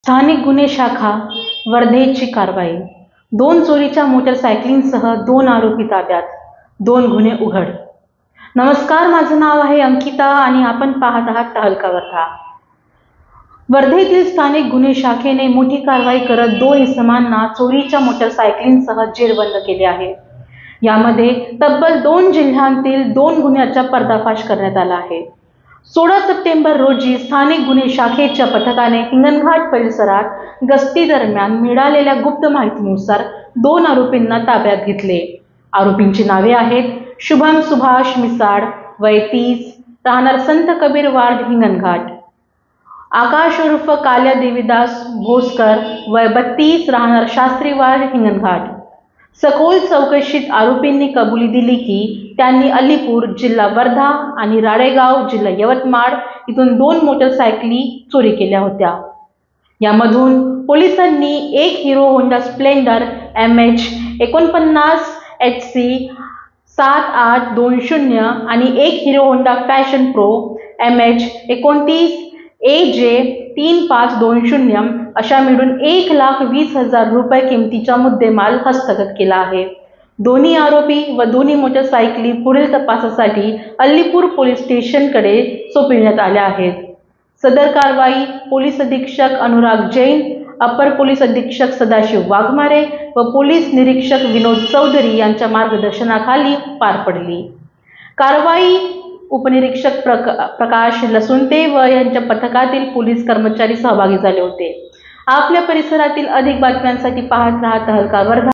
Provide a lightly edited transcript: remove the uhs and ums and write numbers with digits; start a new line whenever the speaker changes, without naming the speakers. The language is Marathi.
स्थानिक गुन्हे शाखा वर्धेची कारवाई। 2 चोरीच्या मोटरसायकलिंगसह 2 आरोपी ताब्यात, 2 गुन्हे उघड। नमस्कार, माझं नाव आहे अंकिता आणि आपण पाहत आहात तहलका वर्धा। वर्धेतील स्थानिक गुन्हे शाखेने मोठी कारवाई करत 2 इसमांना चोरीच्या मोटरसायकलिंगसह जेरबंद केले आहे। यामध्ये तब्बल 2 जिल्ह्यांतील 2 गुन्ह्याचा पर्दाफाश करण्यात आला आहे। 16 सप्टेंबर रोजी स्थानिक गुन्हे शाखेच्या पथकाने हिंगणघाट परिसरात गस्ती दरम्यान मिळालेल्या गुप्त माहितीनुसार 2 आरोपींना ताब्यात घेतले। आरोपींची नावे आहेत शुभम सुभाष मिसाड, वय 30, राहणार संत कबीर वार्ड हिंगणघाट, आकाश उर्फ काल्या देवीदास भोसकर, वय 32, राहणार शास्त्री वार्ड हिंगणघाट। सखोल चौकशीत आरोपींनी कबुली दिली की त्यांनी अलीपूर जिल्हा वर्धा आणि राळेगाव जिल्हा यवतमाळ इथून 2 मोटरसायकली चोरी केल्या होत्या। यामधून पोलिसांनी एक hero Honda Splendor MH 49 HC 7820 आणि एक hero Honda fashion pro MH 29 AJ 3520 अशा मिळून 1,20,000 रुपये किमतीचा मुद्देमाल हस्तगत केला आहे। दोन्ही आरोपी व दोन्ही मोटरसायकली पुढील तपासासाठी अलीपूर पोलीस स्टेशनकडे सोपविण्यात आल्या आहेत। सदर कारवाई पोलीस अधीक्षक अनुराग जैन, अपर पोलीस अधीक्षक सदाशिव वाघमारे व पोलीस निरीक्षक विनोद चौधरी यांच्या मार्गदर्शनाखाली पार पडली। कारवाई उपनिरीक्षक प्रकाश लसुंते व यांच्या पथकातील पोलीस कर्मचारी सहभागी झाले होते। आपल्या परिसरातील अधिक बातम्यांसाठी पाहत रहा तहलका वर्धा।